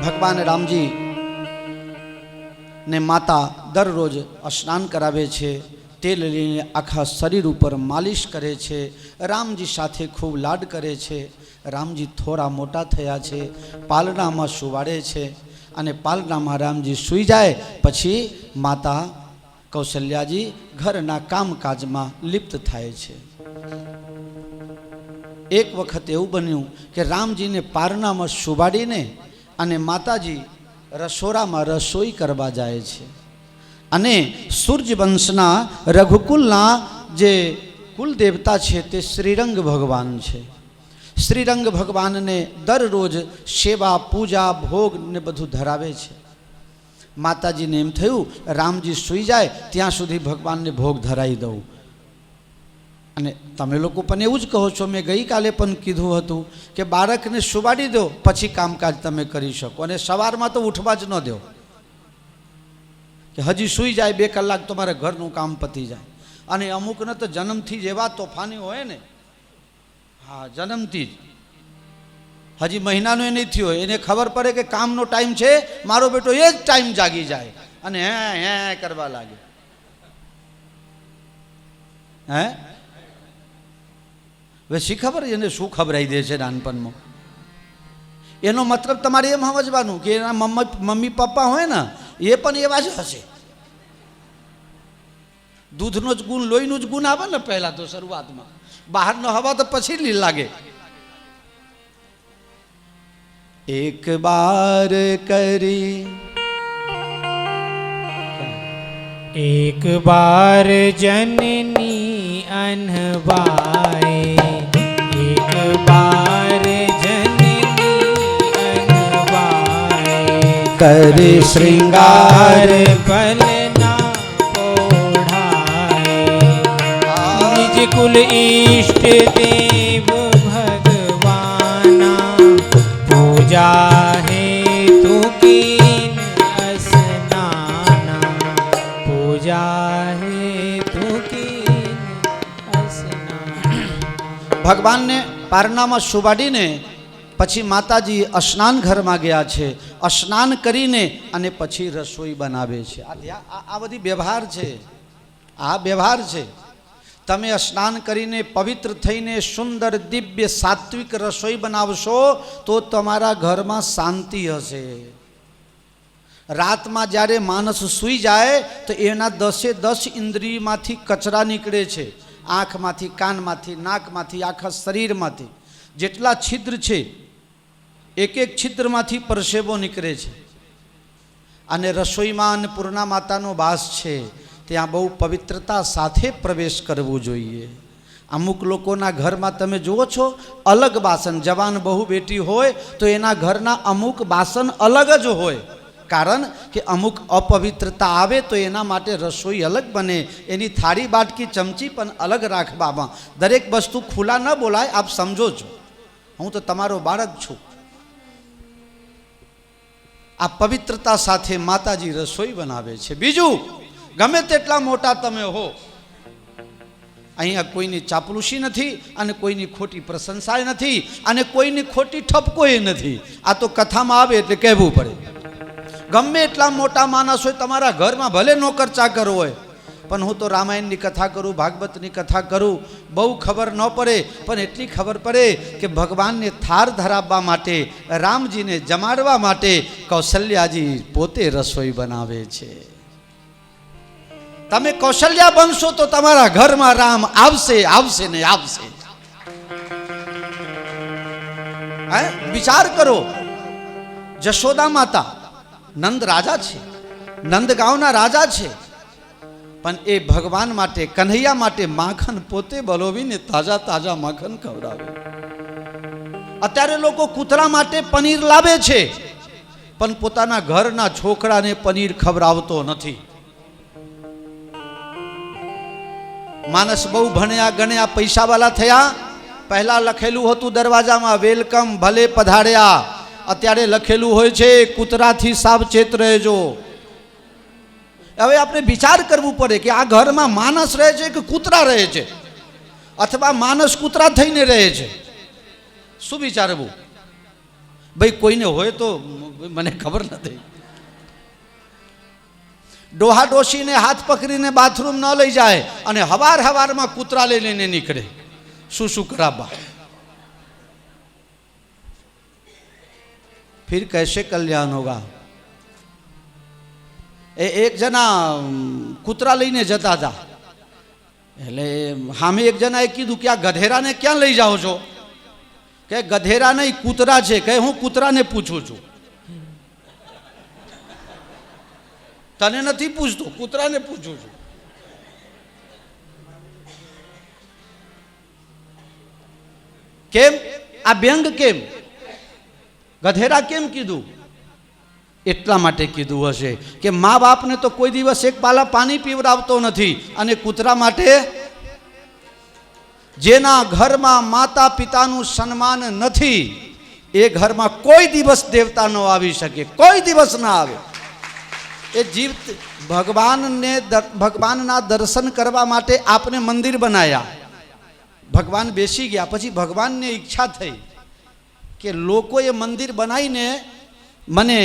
ભગવાન રામજી ને માતા દરરોજ સ્નાન કરાવે છે, તેલ લઈને આખા શરીર ઉપર માલિશ કરે છે, રામજી સાથે ખૂબ લાડ કરે છે. રામજી થોડા મોટા થયા છે, પાલનામાં સુવાડે છે અને પાલનામાં રામજી સૂઈ જાય પછી માતા કૌશલ્યાજી ઘરના કામકાજમાં લિપ્ત થાય છે. એક વખત એવું બન્યું કે રામજીને પારનામાં સુવાડીને અને માતાજી રસોડામાં રસોઈ કરવા જાય છે અને સૂર્યવંશના રઘુકુલના જે કુલ દેવતા છે તે શ્રીરંગ ભગવાન છે. શ્રીરંગ ભગવાનને દરરોજ સેવા પૂજા ભોગ ને બધું ધરાવે છે. માતાજીને એમ થયું રામજી સૂઈ જાય ત્યાં સુધી ભગવાનને ભોગ ધરાવી દઉં. અને તમે લોકો પણ એવું જ કહો છો, મેં ગઈકાલે પણ કીધું હતું કે બાળકને સુવાડી દો પછી કામકાજ તમે કરી શકો અને સવારમાં તો ઉઠવા જ ન દો કે હજી સૂઈ જાય 2 કલાક તમારે ઘરનું કામ પતી જાય. અને અમુકને તો જન્મથી જ એવા તોફાની હોય ને, હા જન્મથી જ હજી મહિનાનો એ નહીં થયો એને ખબર પડે કે કામનો ટાઈમ છે, મારો બેટો એ જ ટાઈમ જાગી જાય અને હે કરવા લાગે. હે હવે શી ખબર એને શું ખબરાઈ દે છે નાનપણમાં. એનો મતલબ તમારે એમ સમજવાનું કે એના મમ્મી પપ્પા હોય ને એ પણ એવા જ હશે. દૂધનો જ ગુણ, લોહીનું જ ગુણ આવે ને પહેલા તો શરૂઆતમાં, બહારનો હવા તો પછી લી લાગે. એક બાર કરી એક બાર જનની અનવાય, એક બાર જનની અનવાય, કરે શ્રૃંગાર પલના પોઢાય, નિજ કુલ ઈષ્ટ દેવ ભગવાના, પૂજા હેતુ कीन स्नाना, पूजा હેતુ कीन स्नाना. ભગવાનને પારનામાં સુવાડીને પછી માતાજી સ્નાન ઘરમાં ગયા છે. સ્નાન કરીને અને પછી રસોઈ બનાવે છે. આ બધી વ્યવહાર છે, આ વ્યવહાર છે. તમે સ્નાન કરીને પવિત્ર થઈને સુંદર દિવ્ય સાત્વિક રસોઈ બનાવશો તો તમારા ઘરમાં શાંતિ હશે. રાતમાં જ્યારે માણસ સૂઈ જાય તો એના 10 ઇન્દ્રિયમાંથી કચરા નીકળે છે. આંખમાંથી, કાનમાંથી, નાકમાંથી, આખા શરીરમાંથી જેટલા છિદ્ર છે એક છિદ્રમાંથી પરસેવો નીકળે છે. અને રસોઈમાં અન્નપૂર્ણા માતાનો વાસ છે, ત્યાં બહુ પવિત્રતા સાથે પ્રવેશ કરવો જોઈએ. અમુક લોકોના ઘરમાં તમે જુઓ છો અલગ બાસન, જવાન બહુ બેટી હોય તો એના ઘરના અમુક બાસન અલગ જ હોય, કારણ કે અમુક અપવિત્રતા આવે તો એના માટે રસોઈ અલગ બને, એની થાળી બાટકી ચમચી પણ અલગ રાખવામાં. દરેક વસ્તુ ખુલ્લા ન બોલાય, આપ સમજો છો, હું તો તમારો બાળક છું. આ પવિત્રતા સાથે માતાજી રસોઈ બનાવે છે. બીજું, ગમે તેટલા મોટા તમે હો, અહીંયા કોઈની ચાપલુસી નથી અને કોઈની ખોટી પ્રશંસાય નથી અને કોઈની ખોટી ઠપકોય નથી. આ તો કથામાં આવે એટલે કહેવું પડે. ગમે એટલા મોટા માણસ હોય તમારા ઘરમાં, ભલે નોકર ચાકર હોય, પણ હું તો રામાયણની કથા કરું, ભાગવતની કથા કરું, બહુ ખબર ન પડે પણ એટલી ખબર પડે કે ભગવાનને થાર ધરાવવા માટે, રામજીને જમાડવા માટે કૌશલ્યાજી પોતે રસોઈ બનાવે છે. તમે કૌશલ્યા બનશો તો તમારા ઘરમાં રામ આવશે, આવશે ને આવશે. વિચાર કરો, જશોદા માતા નંદ રાજા છે, નંદગાંવના રાજા છે, પણ એ ભગવાન માટે, કન્હૈયા માટે માખણ પોતે બલોવીને તાજા તાજા માખણ ખવડાવે. અત્યારે લોકો કૂતરા માટે પનીર લાવે છે પણ પોતાના ઘરના છોકરાને પનીર ખવડાવતો નથી. માણસ બહુ ભણ્યા ગણ્યા પૈસાવાળા થયા, પહેલા લખેલું હતું દરવાજામાં વેલકમ, ભલે પધાર્યા. અત્યારે લખેલું હોય છે કૂતરાથી સાવચેત રહેજો. હવે આપણે વિચાર કરવું પડે કે આ ઘરમાં માણસ રહે છે કે કૂતરા રહે છે, અથવા માણસ કૂતરા થઈને રહે છે. શું વિચારવું? ભાઈ કોઈને હોય તો મને ખબર નથી. ડોહા ડોશીને હાથ પકડીને બાથરૂમ ન લઈ જાય અને હવારમાં કૂતરા લઈને નીકળે. શું કરાબા? फिर कैसे कल्याण होगा? एक जना कूतरा लईने जता था એટલે સામે એક જણાએ કીધું કે આ ગધેરાને ક્યાં લઈ જાઓ છો? કે ગધેરા નહીં, કૂતરા છે. કે હું કૂતરાને પૂછું છું, તને નથી પૂછતો, કૂતરાને પૂછું છું. કેમ આ વ્યંગ? કેમ ગધેરા કેમ કીધું? એટલા માટે કીધું હશે કે મા બાપને તો કોઈ દિવસ એક પાલા પાણી પીવડાવતો નથી, અને કૂતરા માટે જેના ઘરમાં માતા પિતાનું સન્માન નથી એ ઘરમાં કોઈ દિવસ દેવતા ન આવી શકે, કોઈ દિવસ ના આવે. એ જીવ ભગવાનના દર્શન કરવા માટે આપને મંદિર બનાયા. ભગવાન બેસી ગયા પછી ભગવાનને ઈચ્છા થઈ કે લોકોએ મંદિર બનાવીને મને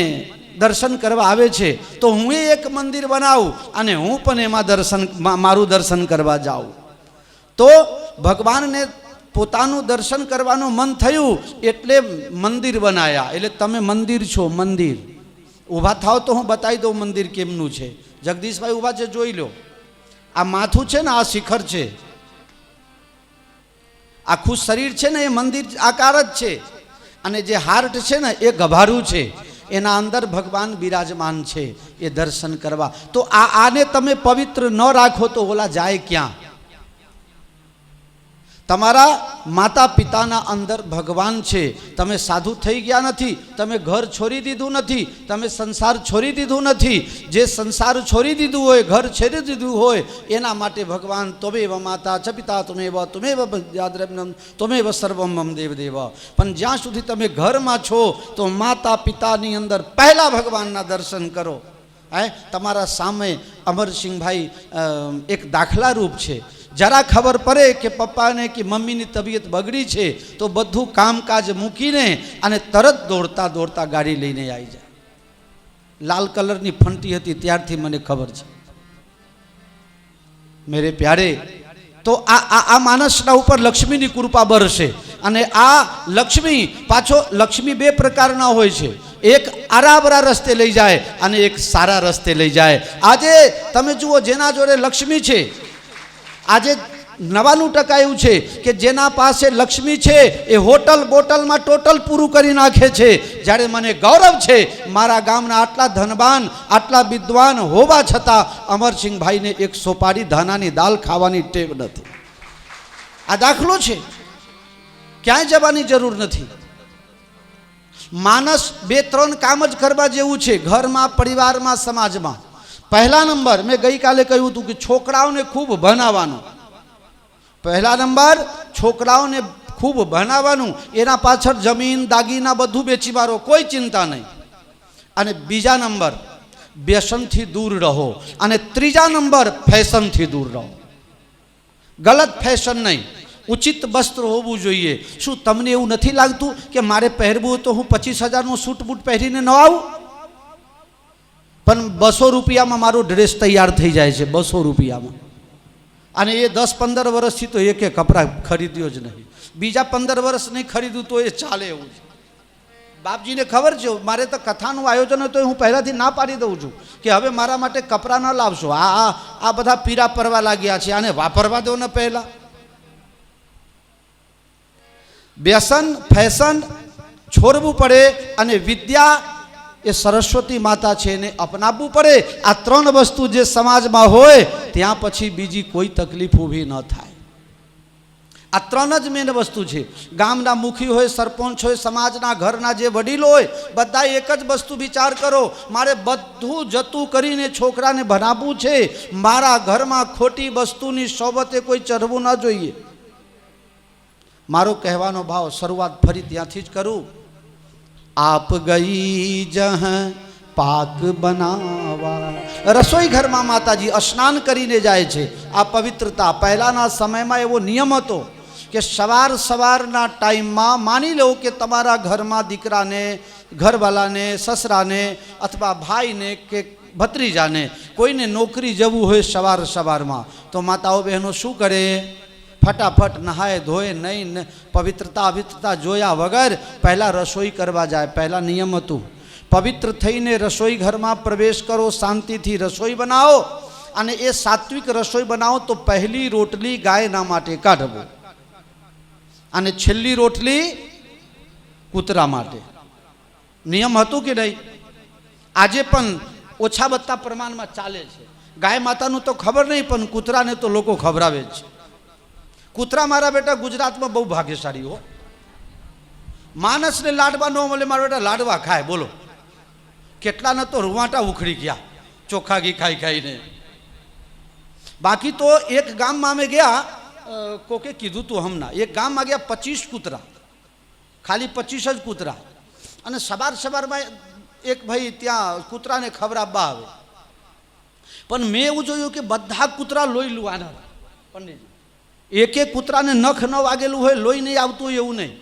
દર્શન કરવા આવે છે, તો હું એક મંદિર બનાવું અને હું પણ એમાં મારું દર્શન કરવા જાઉં. તો ભગવાનને પોતાનું દર્શન કરવાનું મન થયું એટલે મંદિર બનાયા. એટલે તમે મંદિર છો. મંદિર ઊભા થાવ તો હું બતાવી દઉં મંદિર કેમનું છે. જગદીશભાઈ ઊભા છે, જોઈ લો. આ માથું છે ને, આ શિખર છે, આખું શરીર છે ને એ મંદિર આકાર જ છે. અને જે હાર્ટ છે ને એ ગભારું છે, એના અંદર ભગવાન બિરાજમાન છે. એ દર્શન કરવા તો આને તમે પવિત્ર ન રાખો તો ઓલા જાય ક્યાં? તમારા માતા પિતાના અંદર ભગવાન છે. તમે સાધુ થઈ ગયા નથી, તમે ઘર છોડી દીધું નથી, તમે સંસાર છોડી દીધું નથી. જે સંસાર છોડી દીધું હોય, ઘર છોડી દીધું હોય, એના માટે ભગવાન ત્વમેવ માતા ચ પિતા ત્વમેવ ત્વમેવ સર્વમ મમ દેવ. પણ જ્યાં સુધી તમે ઘરમાં છો તો માતા પિતાની અંદર પહેલા ભગવાનના દર્શન કરો. તમારા સામે અમરસિંહભાઈ એક દાખલા રૂપ છે. જરા ખબર પડે કે પપ્પાને કે મમ્મીની તબિયત બગડી છે તો બધું કામકાજ મૂકીને અને તરત દોડતા દોડતા ગાડી લઈને આવી જાય. લાલ કલરની ફંટી હતી ત્યારથી મને ખબર છે. મેરે પ્યારે, તો આ માણસના ઉપર લક્ષ્મીની કૃપા બરસે. અને આ લક્ષ્મી પાછો લક્ષ્મી બે પ્રકારના હોય છે. એક આરાબરા રસ્તે લઈ જાય અને એક સારા રસ્તે લઈ જાય. આજે તમે જુઓ, જેના જોડે લક્ષ્મી છે, આજે 99% છે કે જેના પાસે લક્ષ્મી છે એ હોટલ બોટલમાં ટોટલ પૂરું કરી નાખે છે. જ્યારે મને ગૌરવ છે મારા ગામના આટલા ધનવાન, આટલા વિદ્વાન હોવા છતાં અમરસિંહભાઈને એક સોપારી ધાનાની દાલ ખાવાની ટેવ નથી. આ દાખલો છે. ક્યાંય જવાની જરૂર નથી. માણસ 2-3 કામ જ કરવા જેવું છે, ઘરમાં, પરિવારમાં, સમાજમાં. પહેલા નંબર, મેં ગઈકાલે કહ્યું હતું કે છોકરાઓને ખૂબ ભણાવવાનું. પહેલા નંબર છોકરાઓને ખૂબ ભણાવવાનું. એના પાછળ જમીન દાગીના બધું વેચી મારો, કોઈ ચિંતા નહીં. અને બીજા નંબર વ્યસનથી દૂર રહો. અને ત્રીજા નંબર ફેશનથી દૂર રહો. ગલત ફેશન નહીં, ઉચિત વસ્ત્ર હોવું જોઈએ. શું તમને એવું નથી લાગતું કે મારે પહેરવું તો હું 25,000નું સૂટ બૂટ પહેરીને ન આવું? પણ 200 રૂપિયામાં મારો ડ્રેસ તૈયાર થઈ જાય છે, 200 રૂપિયામાં. અને એ 10-15 વર્ષથી તો એક કપડાં ખરીદ્યો જ નહીં. બીજા 15 વર્ષ નહીં ખરીદું તો એ ચાલે એવું છે. બાપજીને ખબર છે મારે તો કથાનું આયોજન હોય તો હું પહેલાંથી ના પાડી દઉં છું કે હવે મારા માટે કપડાં ન લાવશો. આ બધા પીરા પરવા લાગ્યા છે, આને વાપરવા દો ને પહેલાં. વ્યસન ફેશન છોડવું પડે અને વિદ્યા એ સરસ્વતી માતા છે એને અપનાવવું પડે. આ 3 વસ્તુ જે સમાજમાં હોય ત્યાં પછી બીજી કોઈ તકલીફ ઊભી ન થાય. આ 3 જ મેન વસ્તુ છે. ગામના મુખી હોય, સરપંચ હોય, સમાજના ઘરના જે વડીલો હોય, બધા એક જ વસ્તુ વિચાર કરો, મારે બધું જતું કરીને છોકરાને ભણાવવું છે. મારા ઘરમાં ખોટી વસ્તુની સોબતે કોઈ ચઢવું ન જોઈએ. મારો કહેવાનો ભાવ શરૂઆત ફરી ત્યાંથી જ કરું. આપ ગઈ જહ પાક બનાવા. રસોઈ ઘરમાં માતાજી સ્નાન કરીને જાય છે. આ પવિત્રતા. પહેલાના સમયમાં એવો નિયમ હતો કે સવારના ટાઈમમાં માની લો કે તમારા ઘરમાં દીકરાને, ઘરવાલાને, સસરાને અથવા ભાઈને કે ભત્રીજાને કોઈને નોકરી જવું હોય સવારમાં, તો માતાઓ બહેનો શું કરે? ફટાફટ નહાય ધોય નહીં, પવિત્રતા જોયા વગર પહેલાં રસોઈ કરવા જાય. પહેલાં નિયમ હતું, પવિત્ર થઈને રસોઈ ઘરમાં પ્રવેશ કરો, શાંતિથી રસોઈ બનાવો, અને એ સાત્વિક રસોઈ બનાવો તો પહેલી રોટલી ગાયના માટે કાઢવો અને છેલ્લી રોટલી કૂતરા માટે. નિયમ હતું કે નહીં? આજે પણ ઓછા બત્તા પ્રમાણમાં ચાલે છે. ગાય માતાનું તો ખબર નહીં, પણ કૂતરાને તો લોકો ખવડાવે જ છે. કૂતરા મારા બેટા ગુજરાતમાં બહુ ભાગ્યશાળી હો. માણસને લાડવા ન મળે, મારા બેટા લાડવા ખાય. બોલો, કેટલાને તો રૂવાટા ઉખડી ગયા ચોખ્ખા ઘી ખાઈ ખાઈને. બાકી તો એક ગામમાં અમે ગયા, કોકે કીધું તું હમણાં, એક ગામમાં ગયા 25 કૂતરા, ખાલી 25 જ કૂતરા. અને સવારમાં એક ભાઈ ત્યાં કૂતરાને ખવડાવવા આવે, પણ મેં એવું જોયું કે બધા કૂતરા લોહી લુવાના. પણ એક કૂતરાને નખ ન વાગેલું હોય, લોહી નહીં આવતું હોય એવું નહીં.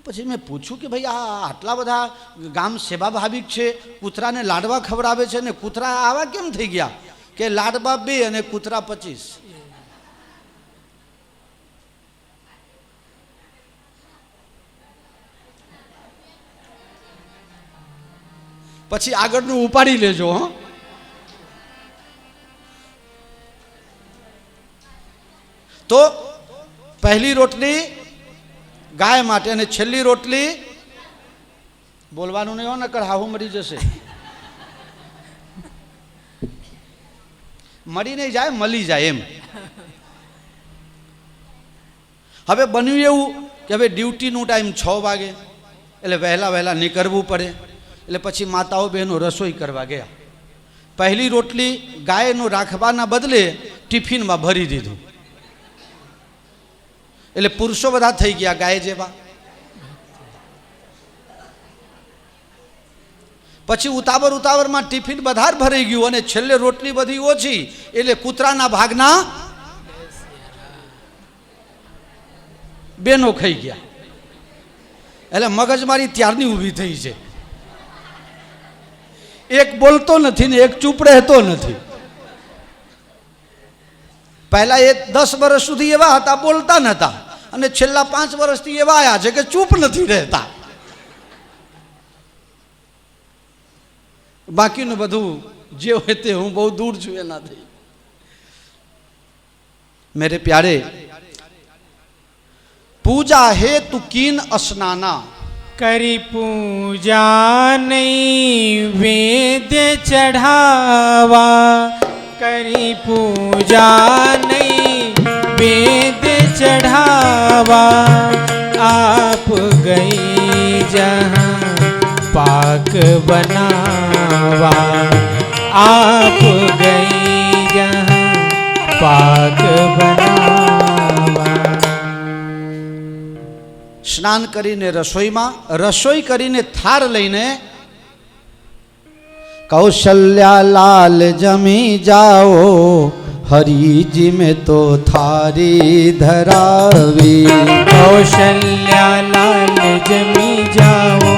પછી મેં પૂછ્યું કે ભાઈ આ આટલા બધા ગામ સેવાભાવિક છે, કૂતરાને લાડવા ખવડાવે છે, ને કૂતરા આવા કેમ થઈ ગયા? કે લાડવા 2 અને કૂતરા 25. પછી આગળનું ઉપાડી લેજો. હો, તો પહેલી રોટલી ગાય માટે અને છેલ્લી રોટલી, બોલવાનું નહીં હો, નકર હાહુ મરી જશે. મરી નહીં જાય, મળી જાય એમ. હવે બન્યું એવું કે હવે ડ્યુટીનું ટાઈમ 6 વાગે, એટલે વહેલા નીકળવું પડે. એટલે પછી માતાઓ બહેનો રસોઈ કરવા ગયા. પહેલી રોટલી ગાયનું રાખવાના બદલે ટિફિનમાં ભરી દીધું. એટલે પુરુષો બધા થઈ ગયા ગાય જેવા. પછી ઉતાવળમાં ટિફિન બધા ભરાઈ ગયું, અને છેલ્લે રોટલી બધી ઓછી, એટલે કૂતરાના ભાગના બેનો ખાઈ ગયા. એટલે મગજમારી ત્યારની ઊભી થઈ છે. એક બોલતો નથી ને એક ચૂપ રહેતો નથી. પહેલા એ 10 વર્ષ સુધી એવા હતા, બોલતા નહોતા, અને છેલ્લા 5 વર્ષથી એવા આવ્યા છે કે ચૂપ નથી રહેતા. બાકીનું બધું જે હોય તે હું બહુ દૂર છું એનાથી. मेरे प्यारे, पूजा हेतु कीन स्नाना, करी पूजा नहीं वेद चढ़ावा, करी पूजा नहीं वेद चढ़ावा, आप गई जहाँ पाक बनावा, आप गई जहाँ पाक बनावा. સ્નાન કરીને રસોઈ કરીને થાર લઈને કૌશલ્યા લાલ જમી જાઓ, હરિજી મેં તો થારી ધરાવી. कौशल्या लाल जमी जाओ,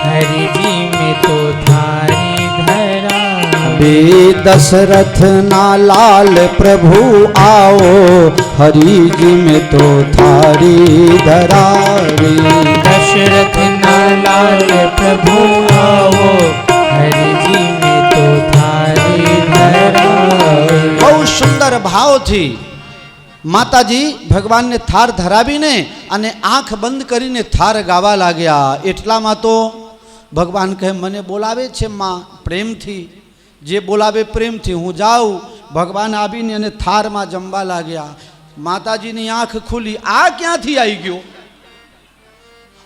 हरिजी में तो थारी धरा. બે દશરથ ના લાલ પ્રભુ આવો, હરિજી મેં તો થારી ધરાવી. दशरथ ना लाल प्रभु आओ, हरिजी में तो थारी धरा. બહુ સુંદર ભાવથી માતાજી ભગવાનને થાર ધરાવીને અને આંખ બંધ કરીને થાર ગાવા લાગ્યા. એટલામાં તો ભગવાન કહે મને બોલાવે છે માં પ્રેમથી, જે બોલાવે પ્રેમથી હું જાઉં. ભગવાન આવીને અને થારમાં જમવા લાગ્યા. માતાજીની આંખ ખુલી, આ ક્યાંથી આવી ગયો?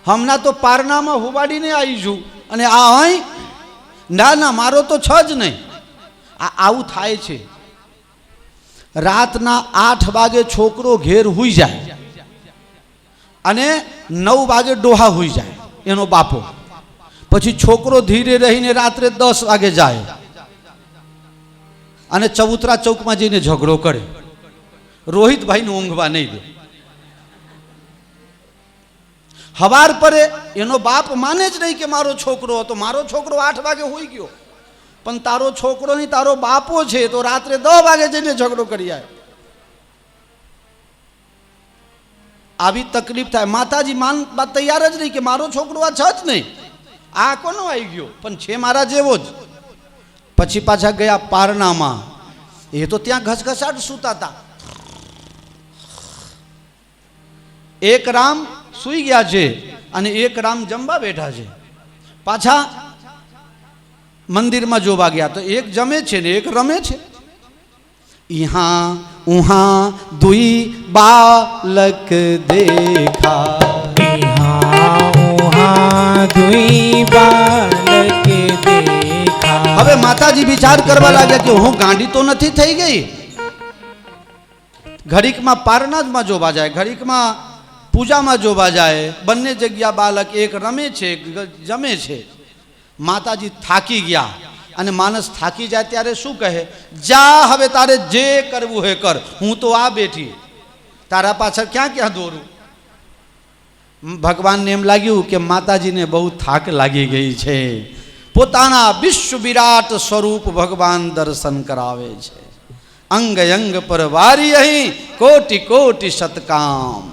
હમણાં તો પારનામાં હુવાડીને આવી છું, અને આ અહીં ના મારો તો છ જ નહીં. આવું થાય છે. રાતના 8 વાગે છોકરો ઘેર હુઈ જાય અને 9 વાગે ડોહા હુઈ જાય એનો બાપો. પછી છોકરો ધીરે રહીને રાત્રે 10 વાગે જાય અને ચબૂતરા ચોકમાં જઈને ઝઘડો કરે. રોહિતભાઈને ઊંઘવા નહીં દે. હવાર પરે એનો બાપ માને જ નહીં કે મારો છોકરો હતો. મારો છોકરો 8 વાગે હોઈ ગયો, પણ તારો છોકરો નહીં, તારો બાપો છે તો રાત્રે 10 વાગે જઈને ઝઘડો કરી આવે. આવી તકલીફ થાય. માતાજી માનવા તૈયાર જ નહીં કે મારો છોકરો આ છે જ નહીં, આ કોનો આવી ગયો, પણ છે મારા જેવો જ. પછી પાછા ગયા પારણામાં. એ તો ત્યાં ઘસઘસાટ સૂતા હતા. એક રામ સૂઈ ગયા છે અને એક રામ જમવા બેઠા છે. પાછા મંદિરમાં જોવા ગયા તો એક જમે છે ને એક રમે છે. यहाँ उहाँ दुई बालक देखा, यहाँ उहाँ दुई बालक देखा. હવે માતાજી વિચાર કરવા લાગ્યા કે હું ગાંડી તો નથી થઈ ગઈ. ઘડીકમાં પારનાજમાં જોવા જાય, ઘડીકમાં પૂજામાં જોવા જાય, બંને જગ્યા બાલક એક રમે છે એક જમે છે. માતાજી થાકી ગયા અને માણસ થાકી જાય ત્યારે શું કહે? જા, હવે તારે જે કરવું હે કર, હું તો આ બેઠી, તારા પાછળ ક્યાં ક્યાં દોરું. ભગવાનને એમ લાગ્યું કે માતાજીને બહુ થાક લાગી ગઈ છે. પોતાના વિશ્વ વિરાટ સ્વરૂપ ભગવાન દર્શન કરાવે છે. અંગ અંગ પર વારી અહીં કોટી કોટી સતકામ.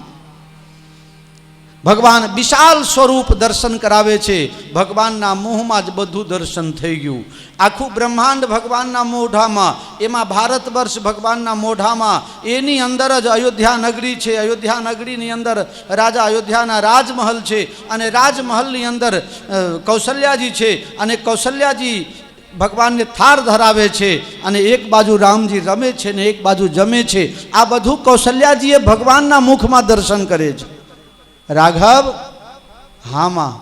ભગવાન વિશાલ સ્વરૂપ દર્શન કરાવે છે. ભગવાનના મોહમાં જ બધું દર્શન થઈ ગયું. આખું બ્રહ્માંડ ભગવાનના મોઢામાં, એમાં ભારત વર્ષ ભગવાનના મોઢામાં, એની અંદર જ અયોધ્યા નગરી છે. અયોધ્યા નગરીની અંદર રાજા અયોધ્યાના રાજમહલ છે અને રાજમહલની અંદર કૌશલ્યાજી છે અને કૌશલ્યાજી ભગવાનને થાર ધરાવે છે અને એક બાજુ રામજી રમે છે ને એક બાજુ જમે છે. આ બધું કૌશલ્યાજીએ ભગવાનના મુખમાં દર્શન કરે છે. રાઘવ, હા માં,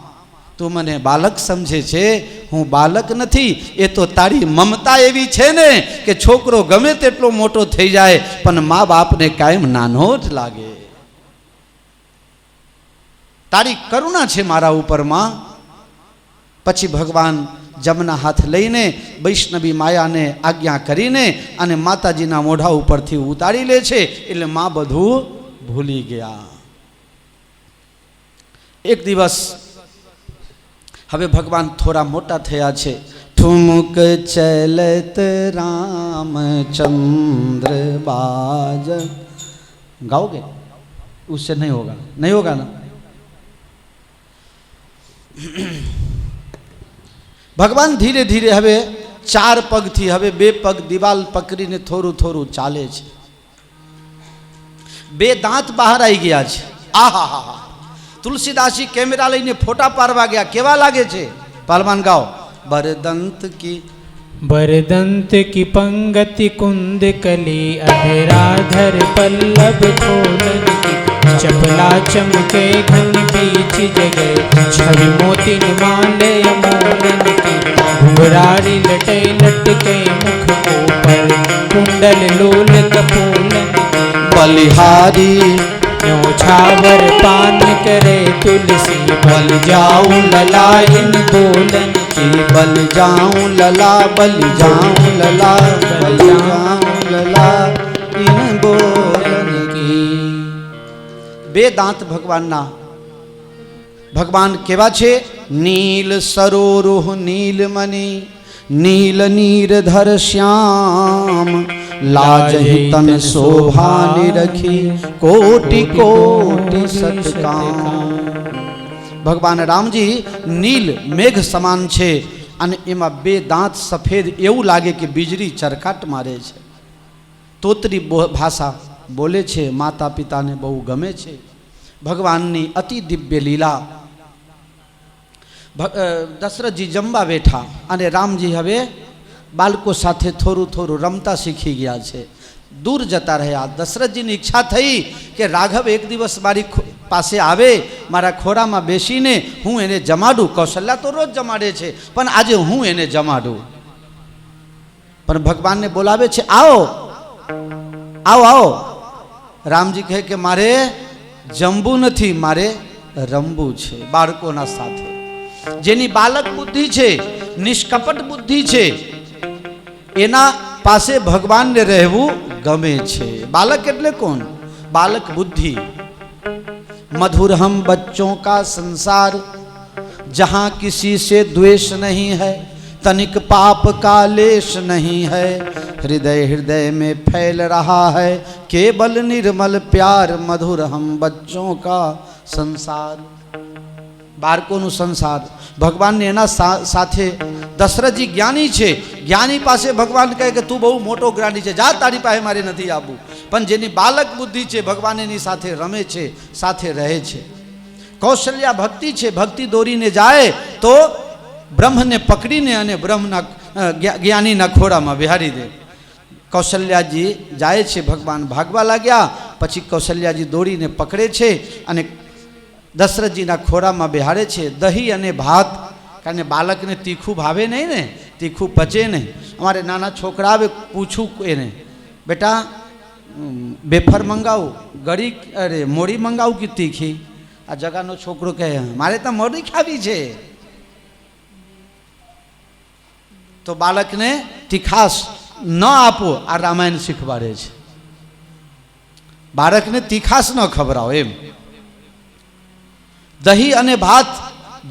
તું મને બાલક સમજે છે, હું બાલક નથી. એ તો તારી મમતા એવી છે ને કે છોકરો ગમે તેટલો મોટો થઈ જાય પણ મા બાપને કાયમ નાનો જ લાગે. તારી કરુણા છે મારા ઉપર માં. પછી ભગવાન જમના હાથ લઈને વૈષ્ણવી માયાને આજ્ઞા કરીને અને માતાજીના મોઢા ઉપરથી ઉતારી લે છે. એટલે માં બધું ભૂલી ગયા. એક દિવસ હવે ભગવાન થોડા મોટા થયા છે. ठुमुक चलत रामचंद्र बाज. गाओगे? उससे नहीं होगा, नहीं होगा ना. ભગવાન ધીરે ધીરે હવે 4 પગથી હવે 2 પગ દિવાલ પકડીને થોડું થોડું ચાલે છે. 2 દાંત બહાર આવી ગયા છે. આહા હા હા. તુલસીદાસજી કેમેરા લઈને ફોટા પાડવા ગયા. કેવા લાગે છે? પાલવાન ગાઓ. बरदंत की पंगति कुंद कली अधराधर पल्लव खोलन की चपला चमके घन बीच जगह छवि मोती माले मोलन की घुंघरारी लटे लटके मुख ऊपर कुंडल लोल कपूलन बलिहारी छावर पान करे तुलसी बल जाऊं लला इन बोलन की बल जाऊं लला, बल जाऊं लला, बल जाऊं लला इन बोलन की. 2 દાંત ભગવાનના. ભગવાન કેવા છે? નીલ સરોરુહ નીલમણિ, નીલ નીરધર શ્યામ, लाजहि तन शोभा निरखी कोटि कोटि सत्काम. ભગવાન રામજી નીલ મેઘ સમાન છે અને એમાં 2 દાંત સફેદ, એવું લાગે કે વીજળી ચરકાટ મારે છે. તોતરી ભાષા બોલે છે. માતા પિતાને બહુ ગમે છે. ભગવાનની અતિ દિવ્ય લીલા. દશરથજી જમવા બેઠા અને રામજી હવે બાળકો સાથે થોડું થોડું રમતા શીખી ગયા છે. દૂર જતા રહ્યા. દશરથજીની ઈચ્છા થઈ કે રાઘવ એક દિવસ મારી પાસે આવે, મારા ખોરામાં બેસીને હું એને જમાડું. કૌશલ્યા તો રોજ જમાડે છે પણ આજે હું એને જમાડું. પણ ભગવાનને બોલાવે છે, આવો આવો આવો. રામજી કહે કે મારે જમવું નથી, મારે રમવું છે બાળકોના સાથે. જેની બાલક બુદ્ધિ છે, નિષ્કપટ બુદ્ધિ છે, એના પાસે ભગવાનને રહેવું ગમે છે. બાલક એટલે કોણ? बालक बुद्धि. मधुर हम बच्चों का संसार, जहाँ किसी से द्वेष नहीं है, तनिक पाप का लेश नहीं है, हृदय हृदय में फैल रहा है केवल निर्मल प्यार, मधुर हम बच्चों का संसार. બાળકોનું સંસાર ભગવાનને એના સાથે દશરથજી જ્ઞાની છે. જ્ઞાની પાસે ભગવાન કહે કે તું બહુ મોટો જ્ઞાની છે, જા, તારી પાસે મારે નથી આવવું. પણ જેની બાલક બુદ્ધિ છે ભગવાન એની સાથે રમે છે, સાથે રહે છે. કૌશલ્યા ભક્તિ છે, ભક્તિ દોરીને જાય તો બ્રહ્મને પકડીને અને બ્રહ્મના જ્ઞાનીના ખોળામાં બિહારી દે. કૌશલ્યાજી જાય છે, ભગવાન ભાગવા લાગ્યા, પછી કૌશલ્યાજી દોડીને પકડે છે અને દશરથજીના ખોરામાં બેહાડે છે. દહીં અને ભાત, કારણ કે બાળકને તીખું ભાવે નહીં ને, તીખું પચે નહીં. અમારે નાના છોકરા આવે, પૂછું એને, બેટા બેફર મંગાવું, ગળી અરે મોડી મંગાવું કે તીખી? આ જગાનો છોકરો કહે મારે તો મોડી ખાવી છે. તો બાળકને તીખાશ ન આપો, આ રામાયણ શીખવાડે છે. બાળકને તીખાશ ન ખવડાવો એમ. દહીં અને ભાત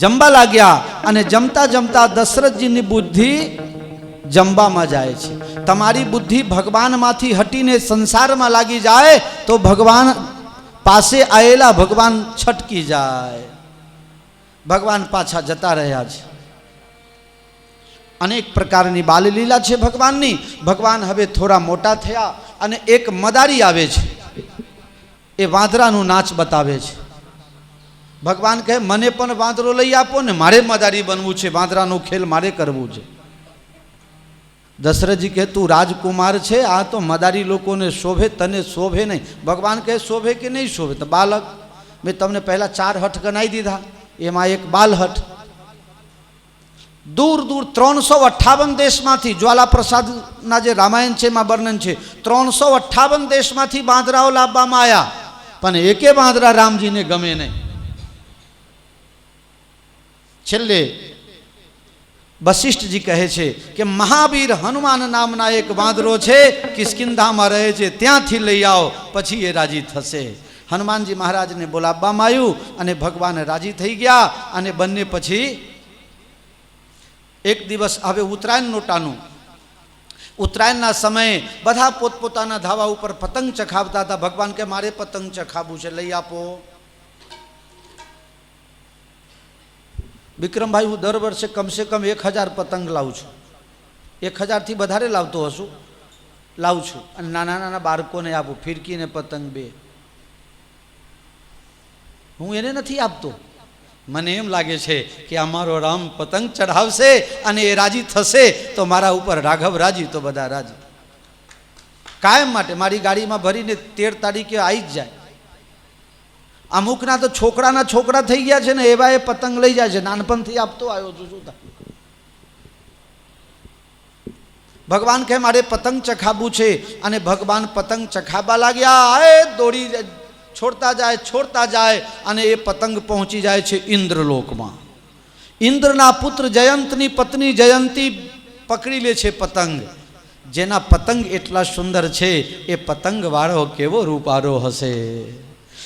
જમવા લાગ્યા અને જમતા જમતા દશરથજીની બુદ્ધિ જમવામાં જાય છે. તમારી બુદ્ધિ ભગવાનમાંથી હટીને સંસારમાં લાગી જાય તો ભગવાન પાસે આવેલા ભગવાન છટકી જાય. ભગવાન પાછા જતા રહ્યા છે. અનેક પ્રકારની બાલલીલા છે ભગવાનની. ભગવાન હવે થોડા મોટા થયા અને એક મદારી આવે છે, એ વાંદરાનું નાચ બતાવે છે. ભગવાન કહે મને પણ વાંદરો લઈ આપો ને, મારે મદારી બનવું છે, વાંદરાનો ખેલ મારે કરવું છે. દશરથજી કહે તું રાજકુમાર છે, આ તો મદારી લોકોને શોભે, તને શોભે નહીં. ભગવાન કહે શોભે કે નહીં શોભે? તો બાલક, મેં તમને પહેલા 4 હઠ ગણાવી દીધા, એમાં એક બાલ હઠ. દૂર દૂર 358 દેશમાંથી, જ્વાલા પ્રસાદના જે રામાયણ છે એમાં વર્ણન છે, 358 દેશમાંથી વાંદરાઓ લાવવામાં આવ્યા, પણ એકે વાંદરા રામજીને ગમે નહીં. છેલ્લે વશિષ્ઠજી કહે છે કે મહાવીર હનુમાન નામના એક વાંદરો છે, કિષ્કિંધામાં રહે છે, ત્યાંથી લઈ આવો, પછી એ રાજી થશે. હનુમાનજી મહારાજને બોલાવવામાં આવ્યું અને ભગવાન રાજી થઈ ગયા. અને બંને પછી એક દિવસ, હવે ઉત્તરાયણનો ટાણું, ઉત્તરાયણના સમયે બધા પોતપોતાના ધાવા ઉપર પતંગ ચખાવતા હતા. ભગવાન કે મારે પતંગ ચખાવવું છે, લઈ આપો. વિક્રમભાઈ, હું દર વર્ષે કમસે કમ 1000 પતંગ લાવું છું. 1000થી વધારે લાવતો હશું, લાવું છું. અને નાના નાના બાળકોને આપું, ફિરકીને પતંગ 2. હું એને નથી આપતો. મને એમ લાગે છે કે અમારો રામ પતંગ ચઢાવશે અને એ રાજી થશે તો મારા ઉપર રાઘવ રાજી, તો બધા રાજી. કાયમ માટે મારી ગાડીમાં ભરીને 13 તારીખે આવી જ જાય. અમુકના તો છોકરાના છોકરા થઈ ગયા છે ને, એવા એ પતંગ લઈ જાય છે. નાનપણથી આપતો આવ્યો છું, શું થાય? ભગવાન કહે મારે પતંગ ચખાવવું છે. અને ભગવાન પતંગ ચખાવવા લાગ્યા. એ દોડી છોડતા જાય અને એ પતંગ પહોંચી જાય છે ઇન્દ્રલોકમાં. ઇન્દ્રના પુત્ર જયંતની પત્ની જયંતી પકડી લે છે પતંગ. જેના પતંગ એટલા સુંદર છે, એ પતંગ વાળો કેવો રૂપારો હશે.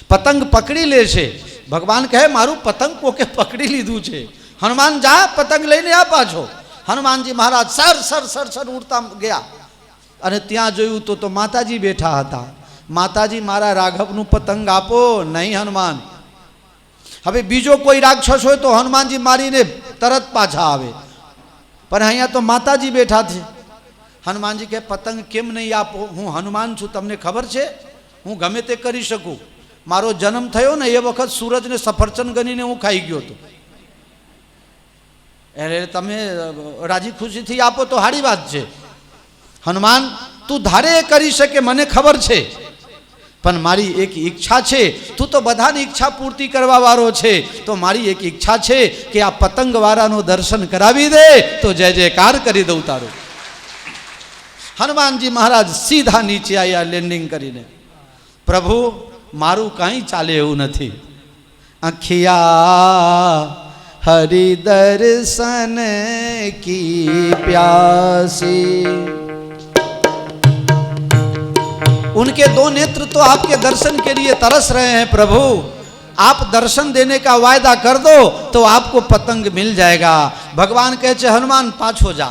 પતંગ પકડી લે છે. ભગવાન કહે મારું પતંગ કોકે પકડી લીધું છે. હનુમાન જા, પતંગ લઈને આ પાછો. હનુમાનજી મહારાજ સર ઉડતા ગયા અને ત્યાં જોયું તો માતાજી બેઠા હતા. માતાજી મારા રાઘવનું પતંગ આપો. નહીં હનુમાન. હવે બીજો કોઈ રાક્ષસ હોય તો હનુમાનજી મારીને તરત પાછા આવે, પણ અહીંયા તો માતાજી બેઠા છે. હનુમાનજી કહે પતંગ કેમ નહીં આપો? હું હનુમાન છું, તમને ખબર છે, હું ગમે તે કરી શકું. મારો જન્મ થયો ને એ વખત સૂરજને સફરચંદ ગણીને હું ખાઈ ગયો હતો. એટલે તમે રાજી ખુશીથી આપો તો સારી વાત છે. હનુમાન તું ધારે કરી શકે, મને ખબર છે, પણ મારી એક ઈચ્છા છે. તું તો બધાની ઈચ્છા પૂર્તિ કરવા વાળો છે, તો મારી એક ઈચ્છા છે કે આ પતંગ વાળાનું દર્શન કરાવી દે તો જય જયકાર કરી દઉં તારું. હનુમાનજી મહારાજ સીધા નીચે આવ્યા લેન્ડિંગ કરીને. પ્રભુ મારું કાંઈ ચાલે એવું નથી. અખિયા હરિ દર્શન કી પ્યાસી, उनके दो नेत्र तो आपके दर्शन के लिए तरस रहे हैं प्रभु, आप दर्शन देने का वायदा कर दो तो आपको पतंग मिल जाएगा। भगवान कहे छे हनुमान पाछो जा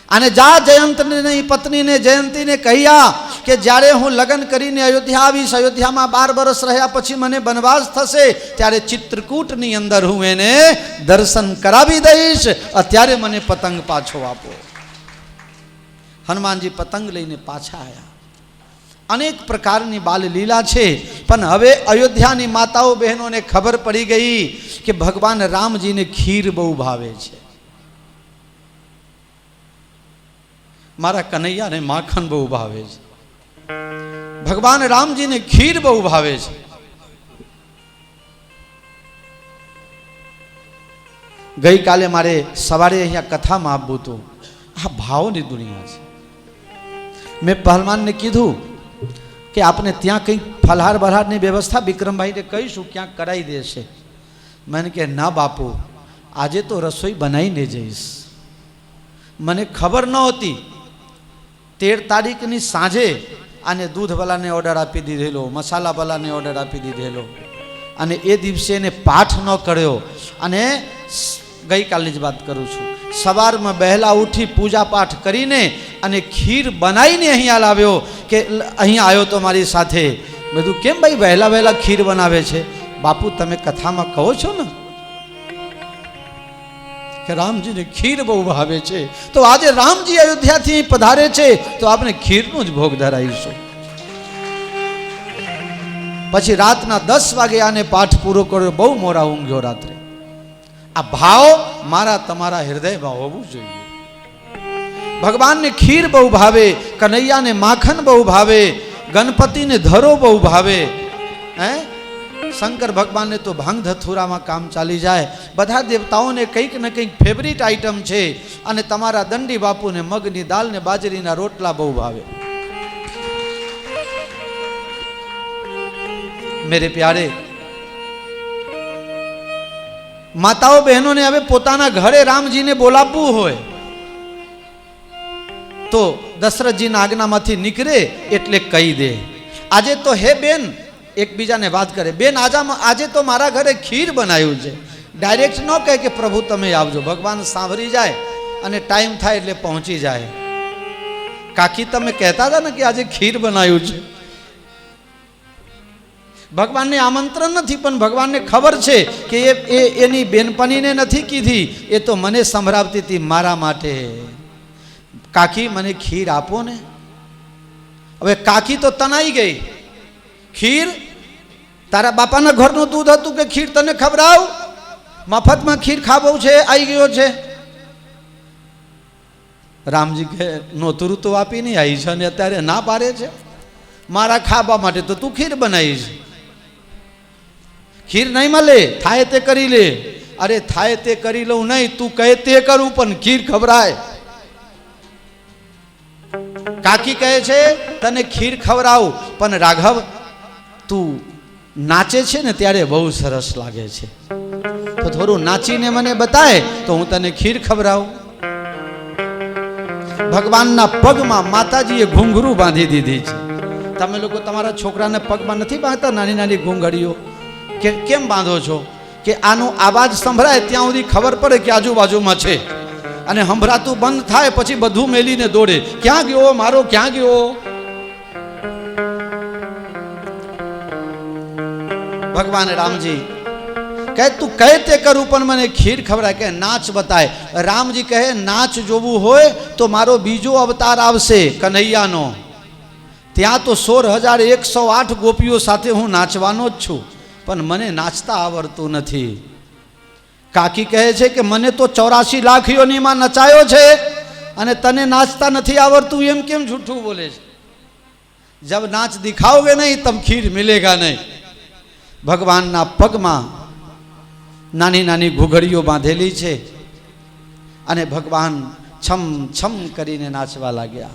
અને જા જયંતની પત્નીને જયંતીને કહ્યા કે જ્યારે હું લગ્ન કરીને અયોધ્યા આવીશ, અયોધ્યામાં 12 વર્ષ રહ્યા પછી મને વનવાસ થશે, ત્યારે ચિત્રકૂટની અંદર હું એને દર્શન કરાવી દઈશ, અત્યારે મને પતંગ પાછો આપો। હનુમાનજી પતંગ લઈને પાછા આવ્યા। અનેક પ્રકારની બાલલીલા છે, પણ હવે અયોધ્યાની માતાઓ બહેનોને ખબર પડી ગઈ કે ભગવાન રામજીને ખીર બહુ ભાવે છે, मारा कन्हैया ने माखन बहु भावे छे, भगवान राम जी ने खीर बहु भावे छे। गई काले मारे सवारे अहींया कथा में आववुं हतुं। आ भावनी दुनिया छे। मैं पहलवान ने कीधुं कि आपने त्यां कई फलहार बलहारनी व्यवस्था विक्रमभाई ने कहीशुं क्यां कराई देशे। मैंने कहे ना बापू, आजे तो रसोई बनाईने जईश। मने खबर नहोती। 13 तारीखनी सांजे आने दूधवालाने ऑर्डर आपी दीधेलो, मसालावालाने ऑर्डर आपी दीधेलो અને એ દિવસે એને પાઠ ન કર્યો। અને ગઈકાલની જ વાત કરું છું, સવારમાં વહેલા ઉઠી પૂજા પાઠ કરીને અને ખીર બનાવીને અહીંયા લાવ્યો કે અહીંયા આવ્યો તો મારી સાથે। બધું કેમ ભાઈ વહેલા વહેલા ખીર બનાવે છે? બાપુ તમે કથામાં કહો છો ને કે રામજીને ખીર બહુ ભાવે છે, તો આજે રામજી અયોધ્યાથી પધારે છે તો આપણે ખીરનો જ ભોગ ધરાવીશું। પછી રાતના 10 વાગે આને પાઠ પૂરો કર્યો, બહુ મોડા ઊંઘ્યો રાત્રે। આ ભાવ મારા તમારા હૃદયમાં હોવું જોઈએ। ભગવાનને ખીર બહુ ભાવે, કનૈયાને માખન બહુ ભાવે, ગણપતિને ધરો બહુ ભાવે। હે शंकर भगवान ने तो भांग धतूरा में काम चाली जाए। बधा देवताओं ने कंईक न कंईक फेवरेट आइटम है। अने तमारा दंडी बापू ने मगनी दाल ने बाजरी ना रोटला बहु भावे। मेरे प्यारे माताओं बहनों ने हवे पोताना घरे रामजी ने बोलाववुं होय तो दशरथ जी ना आज्ञा मांथी निकळे एटले कही दे। आजे तो हे बेन एक बीजा ने बात करे, बेन आजे तो मारा घरे खीर बनाव्યું છે। डायरेक्ट न कहे कि प्रभु तमे आवजो, भगवान सांभरी जाए अने टाइम थाय एटले पहुंची जाए। काकी तमे कहता था ने कि आजे खीर बनाव्યું છે। भगवान ने आमंत्रण नहीं, पण भगवान ने खबर है कि एनी बेनपणी ने नहीं कीधी, ए तो मने संभरावती थी मारा माटे। काकी मने खीर आपो ने। हवे काकी तो तनाई गई। खीर तारा बापाना घरનું दूध હતું કે ખીર તને ખવડાવ? મફતમાં ખીર ખાવું છે, આવી ગયો છે। રામજી કહે નોતરું તો આપી નહીં આવી છે ને અત્યારે ના પાડે છે? મારા ખાવા માટે તો તું ખીર બનાવી છે। ખીર નહીં મળે, થાય તે કરી લે। અરે થાય તે કરી લઉં નહીં, તું કહે તે કરું, પણ ખીર ખવડાય। કાકી કહે છે તને ખીર ખવડાવું, પણ રાઘવ तू नाचे छे ने त्यारे बहु सरस लागे छे, तो थोड़ू नाचीने मने बताए तो हूँ तने खीर खवराऊं। भगवान ना पग में माताजीए घूंघरू बांधी दीधी छे। तमे लोको तमारा छोकराने पग में नहीं बांधता नानी नानी घूंघड़ीओ? के केम बांधो छो? कि आनो आवाज संभळाय त्यां सुधी खबर पड़े कि आजूबाजूमां छे, अने संभळातुं बंध थाय पछी बधुं मेलीने दौड़े, क्यां गयो मारो, क्यां गयो? भगवान राम जी कहे तू कहे ते करूं पण मने खीर खवराय। कहे नाच बताए। राम जी कहे नाच जोवुं होय तो मारो बीजो अवतार आवशे कन्हैयानो, त्यां तो 16,108 गोपीओ साथे हूँ नाचवानो ज छुं, पण मने नाचता आवडतुं नथी। काकी कहे छे कि मने तो 84 लाख योनिमां नचायो छे अने तने नाचता नथी आवडतुं, एम केम झूठुं बोले छे? जब नाच दिखाओगे नहीं तब खीर मिलेगा नहीं। भगवान ना पग में नानी नानी घूघड़ीओ बांधेली छे अने भगवान छम छम करीने नाचवा लाग्या।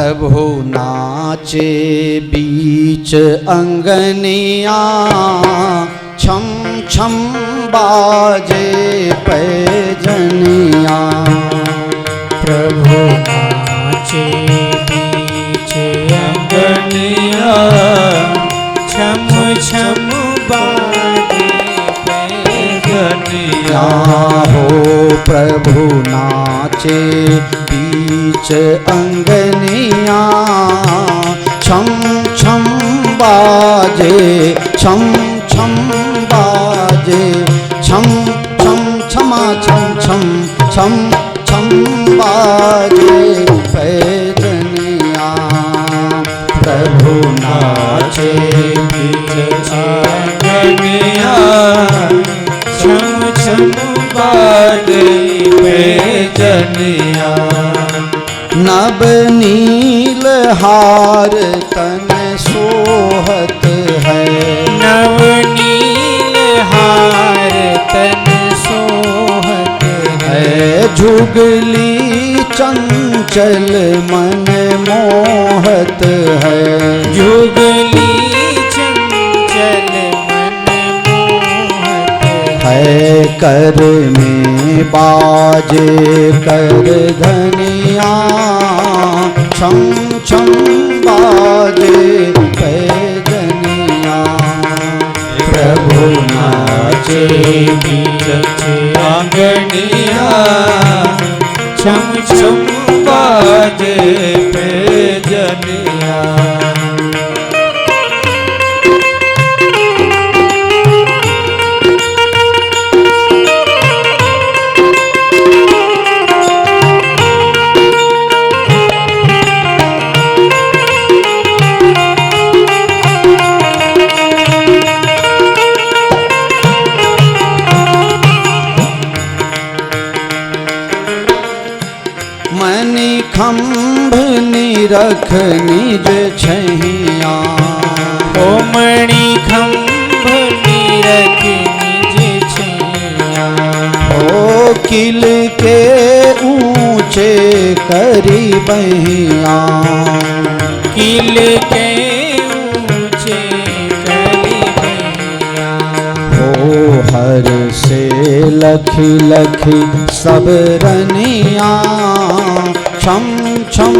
प्रभु नाचे बीच अंगनिया, छम छम बाजे पैजनिया। प्रभु नाचे बीच अंगनिया, छम छम बाजे पैजनिया। हो प्रभु नाचे बीच अंगनिया, छम छम बाजे, छम छम बाजे, छम छम छमा छम छम छम छम बाजे पैजनिया। प्रभु नाचे बीच अंगनिया, छम छम बाजे पैजनिया। नब नील हार तन सोहत है, नव नील हार तन सोहत है। जुगली चंचल मन मोहत है, जुगली चंचल मन मोहत है। कर में बाजे कर धनिया, छम छम बाजे पैजनिया। प्रभु नाचे बीच अंगनिया, छम छम बाजे पैजनिया। मणि खंभ निरख निज छहिया, ओ मणि खंभ निरख निज छहिया। ओ किल के ऊंचे करी बहिया, किल के ऊंचे करी बहिया। ओ हर से लखी लखी सब रनिया, छम छम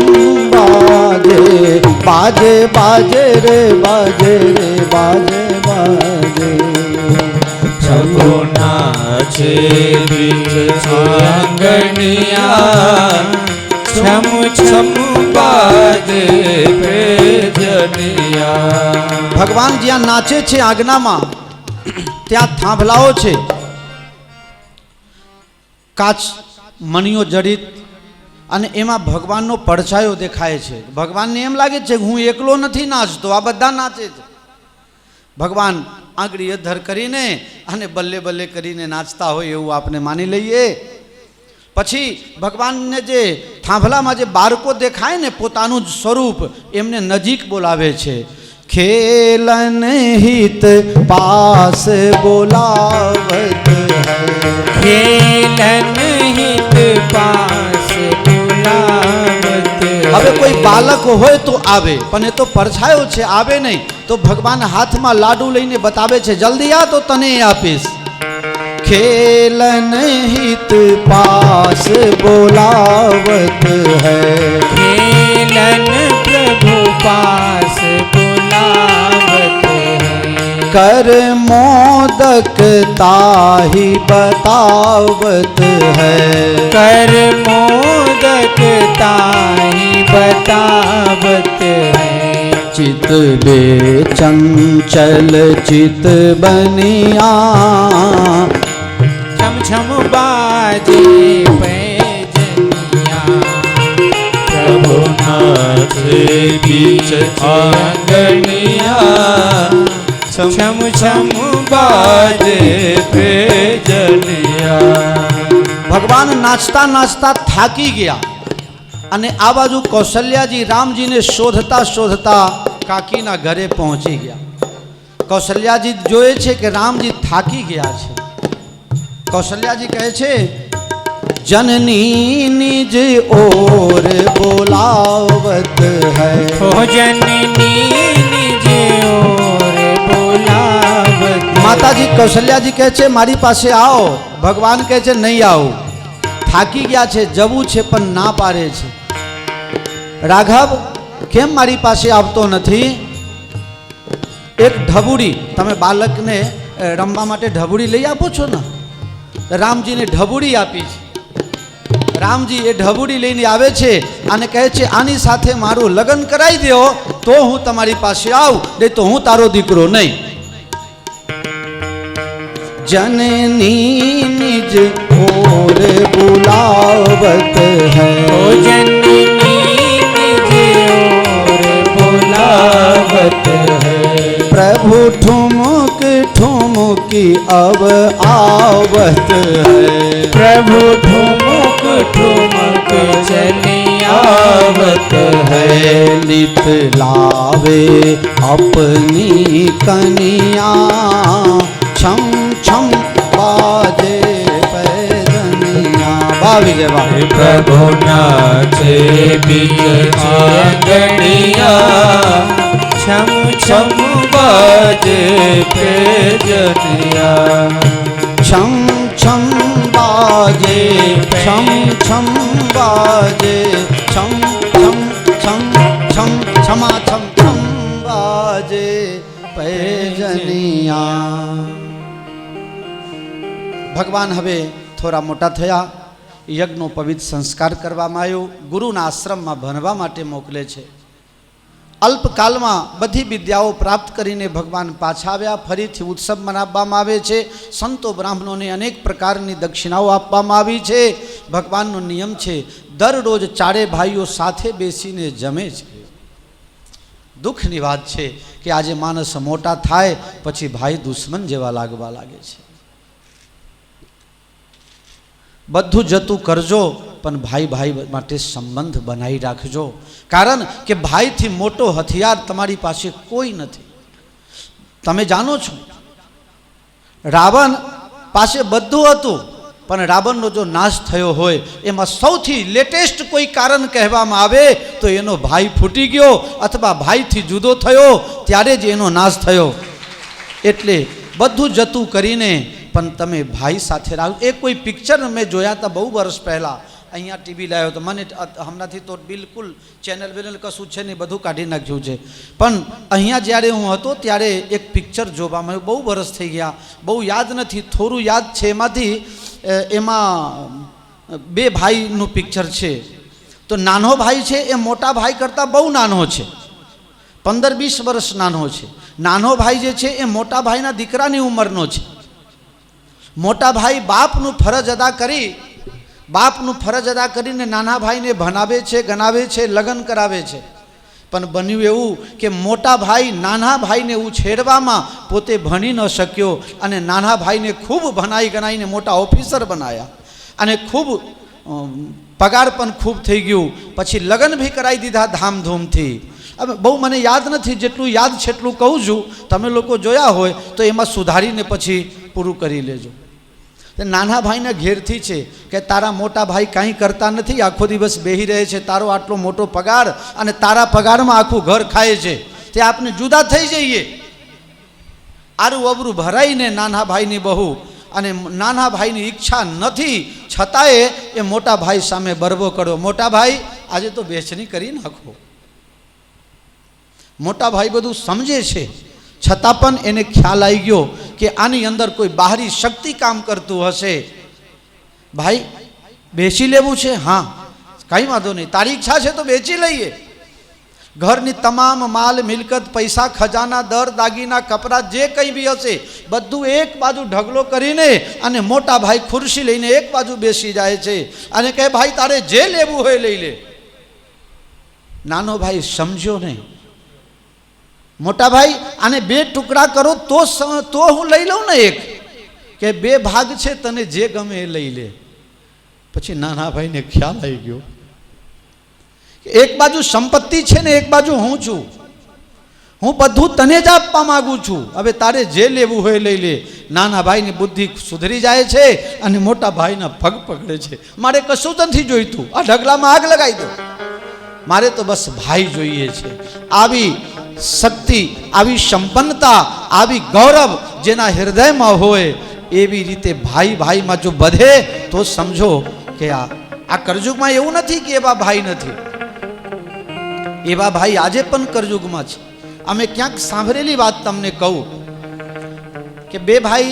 बाजे बाजे बाजे रे बाजे रे बाजे बाजे। प्रभु नाचे बीच अंगनिया, छम छम बाजे पैजनिया। ભગવાન જ્યાં નાચે છે આજ્ઞામાં, ત્યાં થાંભલાઓ છે, કાચ મણીઓ જડિત, અને એમાં ભગવાનનો પડછાયો દેખાય છે. ભગવાનને એમ લાગે છે કે હું એકલો નથી નાચતો, આ બધા નાચે છે. ભગવાન આંગળી અધર કરીને અને બલ્લે બલ્લે કરીને નાચતા હોય એવું આપણે માની લઈએ. પછી ભગવાનને જે થાંભલામાં જે બાળકો દેખાય ને પોતાનું જ સ્વરૂપ, એમને નજીક બોલાવે છે. ખેલન હિત પાસ બોલાવત હૈ, ખેલન હિત પાસ બોલાવત હૈ. હવે કોઈ બાળક હોય તો આવે, પણ એ તો પડછાયો છે, આવે નહીં. તો ભગવાન હાથમાં લાડુ લઈને બતાવે છે, જલ્દી આ તો તને આપીશ. ખેલન હિત પાસ બોલાવત હૈ, ખેલન પ્રભુ પાસ બોલાવત હૈ. कर मोदक ताहि बतावत है, कर मोदक ताहि बतावत है. चित बे चंचल चित बनिया, छम छम बाजे पैजनिया. प्रभु नाचे बीच आंगनिया, छम छम बाजे पैजनिया. ભગવાન નાચતા નાચતા થાકી ગયા અને આ બાજુ કૌશલ્યાજી રામજીને શોધતા શોધતા કાકીના ઘરે પહોંચી ગયા. કૌશલ્યાજી જોયે છે કે રામજી થાકી ગયા છે. કૌશલ્યાજી કહે છે जननी निज ओर बोलावत है। हो जननी निज ओर बोलावत। માતાજી કૌશલ્યાજી કહે છે મારી પાસે આવો, ભગવાન કહે છે નહીં આવું, થાકી ગયા છે, જવું છે પણ ના પાડે છે। રાઘવ કેમ મારી પાસે આવતો નથી? એક ઢબુડી, તમે બાળકને રમવા માટે ઢબુડી લઈ આપો છો ને, રામજીને ઢબુડી આપી છે। રામજી એ ઢબુડી લઈને આવે છે અને કહે છે આની સાથે મારું લગ્ન કરાવી દો તો હું તમારી પાસે આવું, નહીં તો હું તારો દીકરો નહીં। जननी निज ओर बुलावत है। हो जननी निज ओर बुलावत है। प्रभु ठुमक ठुमकी अब आवत है। प्रभु ठुमक ठुमक चली आवत है। नित लावे अपनी कनिया, छम छम बाजे पैजनिया। बावी जय बावी। प्रभु नाचे बीच आंगनिया, छम छम बाजे पैजनिया। छम छम बाजे, छम छम बाजे, छम छम छम छम छमा छम छम बाजे पैजनिया। ભગવાન હવે થોડા મોટા થયા, યજ્ઞનો પવિત્ર સંસ્કાર કરવામાં આવ્યો, ગુરુના આશ્રમમાં ભણવા માટે મોકલે છે। અલ્પકાલમાં બધી વિદ્યાઓ પ્રાપ્ત કરીને ભગવાન પાછા આવ્યા। ફરીથી ઉત્સવ મનાવવામાં આવે છે। સંતો બ્રાહ્મણોને અનેક પ્રકારની દક્ષિણાઓ આપવામાં આવી છે। ભગવાનનો નિયમ છે દરરોજ ચારે ભાઈઓ સાથે બેસીને જમે છે। દુઃખની વાત છે કે આજે માણસ મોટા થાય પછી ભાઈ દુશ્મન જેવા લાગવા લાગે છે। બધું જતું કરજો પણ ભાઈ ભાઈ માટે સંબંધ બનાવી રાખજો, કારણ કે ભાઈથી મોટો હથિયાર તમારી પાસે કોઈ નથી। તમે જાણો છો રાવણ પાસે બધું હતું પણ રાવણનો જો નાશ થયો હોય એમાં સૌથી લેટેસ્ટ કોઈ કારણ કહેવામાં આવે તો એનો ભાઈ ફૂટી ગયો અથવા ભાઈથી જુદો થયો ત્યારે જ એનો નાશ થયો। એટલે બધું જતું કરીને પણ તમે ભાઈ સાથે રાખો। એ કોઈ પિક્ચર મેં જોયા હતા બહુ વર્ષ પહેલાં, અહીંયા ટીવી લાવ્યો તો મને હમણાંથી તો બિલકુલ ચેનલ વેનલ કશું છે નહીં, બધું કાઢી નાખ્યું છે। પણ અહીંયા જ્યારે હું હતો ત્યારે એક પિક્ચર જોવામાં આવ્યું, બહુ વર્ષ થઈ ગયા, બહુ યાદ નથી, થોડું યાદ છે। એમાં બે ભાઈનું પિક્ચર છે। તો નાનો ભાઈ છે એ મોટા ભાઈ કરતાં બહુ નાનો છે, 15-20 વર્ષ નાનો છે। નાનો ભાઈ જે છે એ મોટા ભાઈના દીકરાની ઉંમરનો છે। મોટા ભાઈ બાપનું ફરજ અદા કરીને નાના ભાઈને ભણાવે છે, ગણાવે છે, લગ્ન કરાવે છે। પણ બન્યું એવું કે મોટા ભાઈ નાના ભાઈને ઉછેરવામાં પોતે ભણી ન શક્યો અને નાના ભાઈને ખૂબ ભણાઈ ગણાઈને મોટા ઓફિસર બનાવ્યા અને ખૂબ પગાર પણ ખૂબ થઈ ગયું। પછી લગ્ન બી કરાવી દીધા ધામધૂમથી। હવે બહુ મને યાદ નથી, જેટલું યાદ છે એટલું કહું છું, તમે લોકો જોયા હોય તો એમાં સુધારીને પછી પૂરું કરી લેજો। નાના ભાઈના ઘેરથી છે કે તારા મોટા ભાઈ કાંઈ કરતા નથી, આખો દિવસ બેહી રહે છે, તારો આટલો મોટો પગાર અને તારા પગારમાં આખું ઘર ખાય છે, તે આપણે જુદા થઈ જઈએ। આરું અબરું ભરાઈને નાના ભાઈની બહુ અને નાના ભાઈની ઈચ્છા નથી છતાંય એ મોટા ભાઈ સામે બરબો કર્યો, મોટા ભાઈ આજે તો બેચણી કરી નાખો। મોટા ભાઈ બધું સમજે છે છતાં પણ એને ખ્યાલ આવી ગયો કે આની અંદર કોઈ બહારી શક્તિ કામ કરતું હશે। ભાઈ બેચી લેવું છે? હા, કંઈ વાંધો નહીં, તારી ઈચ્છા છે તો બેચી લઈએ। ઘરની તમામ માલ મિલકત, પૈસા, ખજાના, દર, દાગીના, કપડાં જે કંઈ બી હશે બધું એક બાજુ ઢગલો કરીને અને મોટા ભાઈ ખુરશી લઈને એક બાજુ બેસી જાય છે અને કહે ભાઈ તારે જે લેવું હોય લઈ લે। નાનો ભાઈ સમજ્યો નહીં। મોટા ભાઈ આને બે ટુકડા કરો તો હું લઈ લઉં ને એક, કે બે ભાગ છે તને જે ગમે એ લઈ લે। પછી નાના ભાઈને ખ્યાલ આવી ગયો એક બાજુ સંપત્તિ છે ને એક બાજુ હું છું, હું બધું તને જ આપવા માંગુ છું, હવે તારે જે લેવું હોય લઈ લે. નાના ભાઈની બુદ્ધિ સુધરી જાય છે અને મોટા ભાઈના પગ પકડે છે. મારે કશું જ નથી જોઈતું, આ ઢગલામાં આગ લગાવી દો, મારે તો બસ ભાઈ જોઈએ છે. આવી શક્તિ, આવી સંપન્નતા, આવી ગૌરવ જેના હૃદયમાં હોય, એવી રીતે ભાઈ ભાઈમાં જો બધે તો સમજો કે આ કરજુગમાં એવું નથી કે એવા ભાઈ નથી. એવા ભાઈ આજે પણ કરજુગમાં છે. અમે ક્યાંક સાંભળેલી વાત તમને કહું કે બે ભાઈ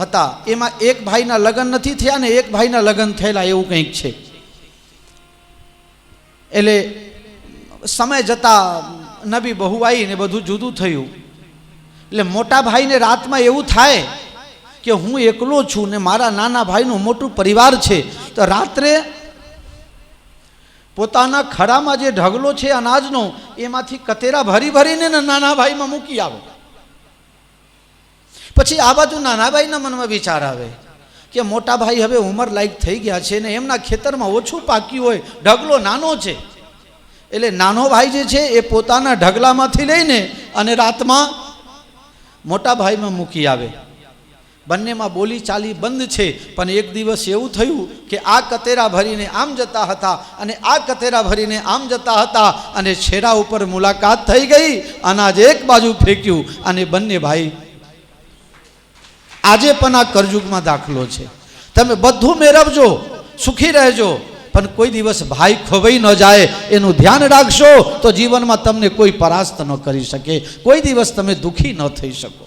હતા, એમાં એક ભાઈના લગ્ન નથી થયા ને એક ભાઈના લગ્ન થયેલા, એવું કંઈક છે. એટલે સમય જતા નવી બહુ આવી ને બધું જુદું થયું. એટલે મોટા ભાઈને રાતમાં એવું થાય કે હું એકલો છું ને મારા નાના ભાઈનું મોટું પરિવાર છે, તો રાત્રે પોતાના ખડામાં જે ઢગલો છે અનાજનો, એમાંથી કતેરા ભરી ભરીને નાના ભાઈમાં મૂકી આવે. પછી આ બાજુ નાના ભાઈના મનમાં વિચાર આવે કે મોટા ભાઈ હવે ઉંમર લાયક થઈ ગયા છે ને એમના ખેતરમાં ઓછું પાક્યું હોય, ઢગલો નાનો છે. એટલે નાનો ભાઈ જે છે એ પોતાના ઢગલામાંથી લઈને અને રાતમાં મોટા ભાઈમાં મૂકી આવે. બંનેમાં બોલી ચાલી બંધ છે. પણ એક દિવસ એવું થયું કે આ કતેરા ભરીને આમ જતા હતા અને આ કતેરા ભરીને આમ જતા હતા અને છેડા ઉપર મુલાકાત થઈ ગઈ, અનાજ એક બાજુ ફેંક્યું અને બંને ભાઈ. આજે પણ આ કરજુગમાં દાખલો છે. તમે બધું મેળવજો, સુખી રહેજો, પણ કોઈ દિવસ ભાઈ ખોવાઈ ન જાય એનું ધ્યાન રાખશો તો જીવનમાં તમને કોઈ પરાસ્ત ન કરી શકે, કોઈ દિવસ તમે દુઃખી ન થઈ શકો.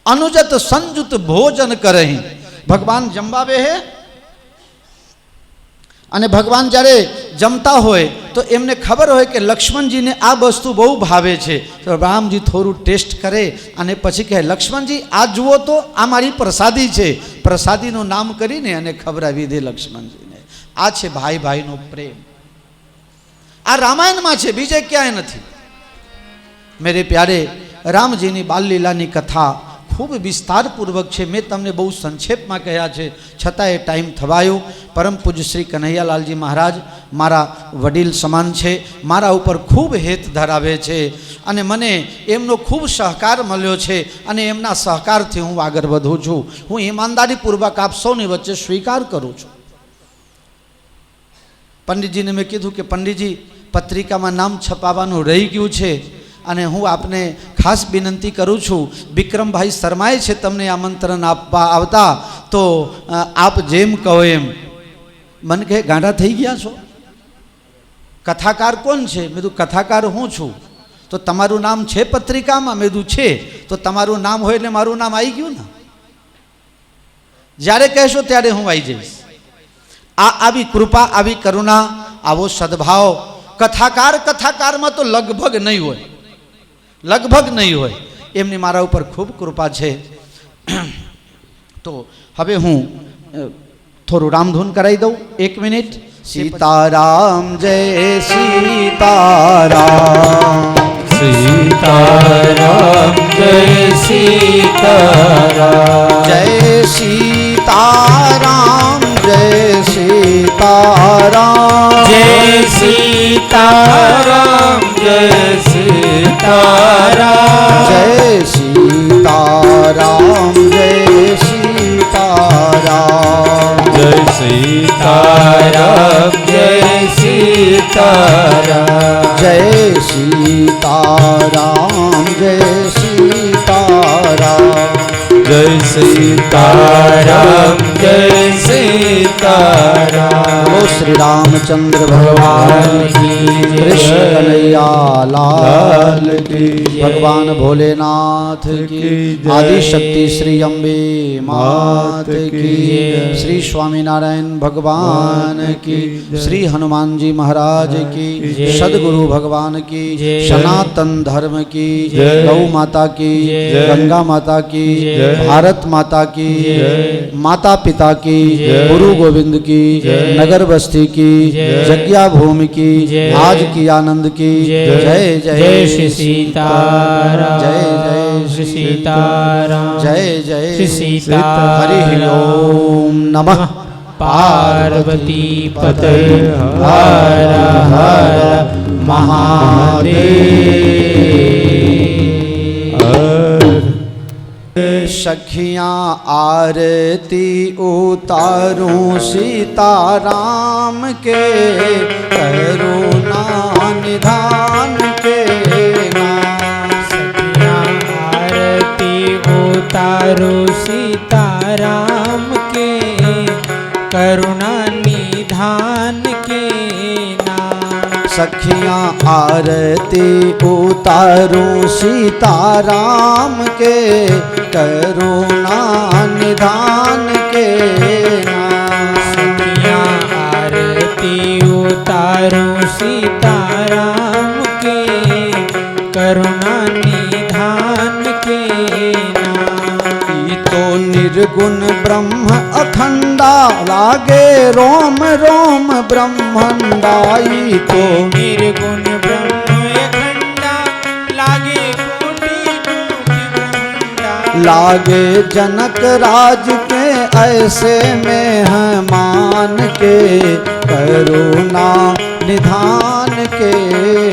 અનુજત સંજુત ભોજન કરહી, ભગવાન જમવા બેહે અને ભગવાન જ્યારે જમતા હોય તો એમને ખબર હોય કે લક્ષ્મણજીને આ વસ્તુ બહુ ભાવે છે, તો રામજી થોડું ટેસ્ટ કરે અને પછી કહે લક્ષ્મણજી આ જુઓ તો આ મારી પ્રસાદી છે. પ્રસાદીનું નામ કરીને અને ખવડાવી દે લક્ષ્મણજીને. આ છે ભાઈ ભાઈનો પ્રેમ. આ રામાયણમાં છે, બીજે ક્યાંય નથી. મેરે પ્યારે રામજીની બાલલીલાની કથા ખૂબ વિસ્તારપૂર્વક છે. મેં તમને બહુ સંક્ષેપમાં કહ્યા છે, છતાં એ ટાઈમ થવાયો. પરમ પૂજ્ય શ્રી કનૈયાલાલજી મહારાજ મારા વડીલ સમાન છે, મારા ઉપર ખૂબ હેત ધરાવે છે અને મને એમનો ખૂબ સહકાર મળ્યો છે અને એમના સહકારથી હું આગળ વધું છું. હું ઈમાનદારીપૂર્વક આપ સૌની વચ્ચે સ્વીકાર કરું છું. પંડિતજીને મેં કીધું કે પંડિતજી પત્રિકામાં નામ છપાવવાનું રહી ગયું છે અને હું આપને ખાસ વિનંતી કરું છું, વિક્રમભાઈ શર્માએ છે તમને આમંત્રણ આપવા આવતા, તો આપ જેમ કહો એમ. મને કહે ગાંડા થઈ ગયા છો, કથાકાર કોણ છે? મેં કીધું કથાકાર હું છું. તો તમારું નામ છે પત્રિકામાં? મેં કીધું છે. તો તમારું નામ હોય એટલે મારું નામ આવી ગયું ને. જ્યારે કહેશો ત્યારે હું આવી જઈશ. આવી કૃપા, આવી કરુણા, આવો સદભાવ કથાકારમાં તો લગભગ નહીં હોય, લગભગ નહીં હોય. એમની મારા ઉપર ખૂબ કૃપા છે. તો હવે હું થોડું રામધૂન કરાવી દઉં, 1 મિનિટ. સીતારામ જય સીતારામ, સીતારામ જય સીતારામ, જય સીતારામ, જય સીતારામ, જય સીતારામ, જય સીતારામ, જય સીતારામ, જય સીતારામ, જય સીતારામ, જય સીતારામ, જય સીતારામ, જય સીતારામ, જય સીતારામ, જય સીતારામ. બોલો શ્રી રામચંદ્ર ભગવાન કી, કૃષ્ણ કનૈયા લાલ કી, ભગવાન ભોલેનાથ કી, આદિશક્તિ શ્રી અંબે માત કી, શ્રી સ્વામિનારાયણ ભગવાન કી, શ્રી હનુમાનજી મહારાજ કી, સદગુરુ ભગવાન કી, સનાતન ધર્મ કી, ગૌ માતા કી, ગંગા માતા કી, भारत माता की, माता पिता की, गुरु गोविंद की, नगर बस्ती की, जग्या भूमि की, आज की आनंद की. जय जय श्री सीताराम, जय जय श्री सीताराम, जय जय श्री सीताराम. हरि ओम नमः पार्वती पतये हर हर महादेव. सखियाँ आरती उतारूं सीताराम के, करुणा निधान के नाम। सखियाँ आरती उतारो सीताराम के, करुणा निधान के नाम। सखियाँ आरती उतारूं सीताराम के, करुणा निधान के नाम। सखियाँ आरती उतारो सीताराम के, करुणा निधान के नाम। ई तो निर्गुण ब्रह्म अखंडा, लागे रोम रोम ब्रह्मंडा। ई तो निर्गुण ब्रह्म अखंडा, लागे कोटि कोटि ब्रह्मांडा। लागे जनक राज के ऐसे मेहमान के, करुणा निधान के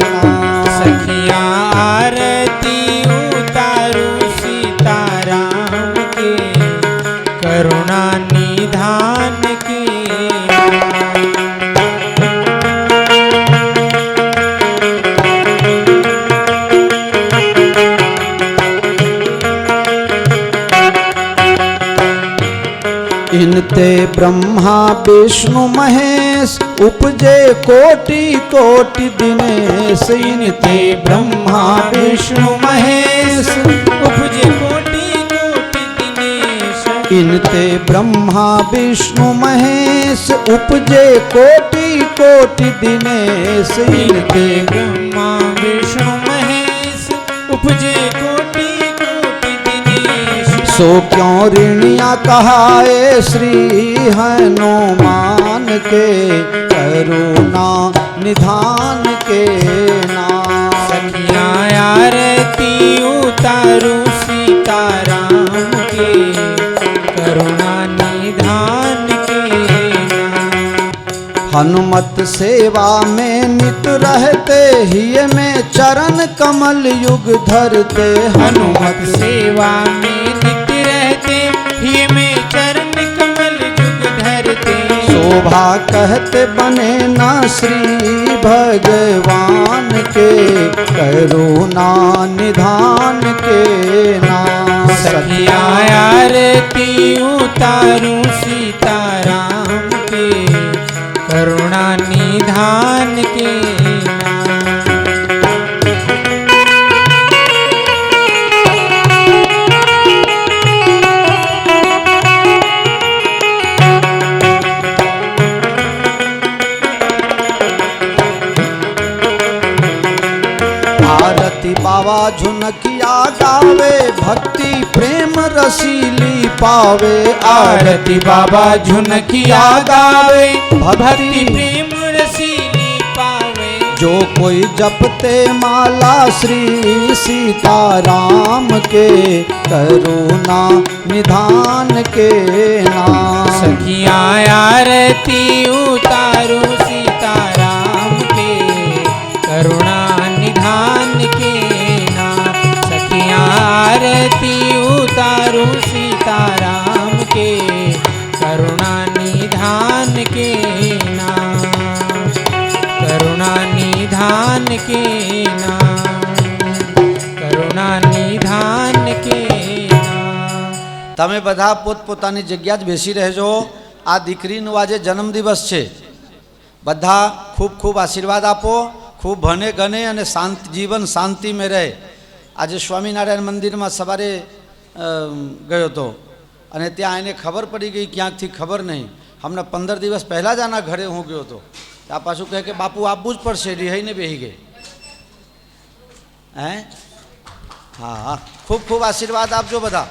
नाम। सखियाँ आरती उतारो सीताराम के, करुणा निधान के नाम। इनते ब्रह्मा विष्णु महेश, उपजे कोटि कोटि दिनेश। इनते ब्रह्मा विष्णु महेश, उपजे कोटि कोटि दिनेश। इनते ब्रह्मा विष्णु महेश, उपजे कोटि कोटि दिनेश। इनते ब्रह्मा विष्णु महेश, उपजे कोटि कोटि दिनेश। सो क्यों ऋणिया कहाए श्री हनुमान के, करुणा निधान के नाम। सखियाँ आरती उतारो सीताराम के, करुणा निधान के नाम। हनुमत सेवा में नित रहते, हिय में चरण कमल युग धरते। हनुमत सेवा में नित रहते, हिय में चरण कमल युग धरते। शोभा कहते बने ना श्री भगवान के, करुणा निधान के नाम। सखियाँ आरती उतारो सीताराम के, करुणा निधान के नाम। आरती बाबा झुनकिया गावे, भक्ति प्रेम रसीली पावे। आरती बाबा झुनकिया गावे, भक्ति प्रेम रसीली पावे। जो कोई जपते माला श्री सीताराम के, करुणा निधान के नाम। सखियाँ आरती उतारो सीताराम के, करुणा निधान के नाम। सखियाँ आरती उतारो सीताराम के, करुणा निधान के नाम। करुणा निधान के नाम। करुणा निधान के नाम। તમે બધા પોતપોતાની જગ્યા જ બેસી રહેજો। આ દીકરીનો આજે જન્મદિવસ છે। બધા ખૂબ ખૂબ આશીર્વાદ આપો, ખૂબ ભણે ગણે અને શાંત જીવન શાંતિ મેં રહે। આજે સ્વામિનારાયણ મંદિરમાં સવારે ગયો હતો અને ત્યાં એને ખબર પડી ગઈ, ક્યાંકથી ખબર નહીં। હમણાં 15 દિવસ પહેલાં જ આના ઘરે હું ગયો હતો। આ પાછું કહે કે બાપુ આપવું જ પડશે, રિહાઈને બેસી ગઈ। હે, હા હા, ખૂબ ખૂબ આશીર્વાદ આપજો બધા।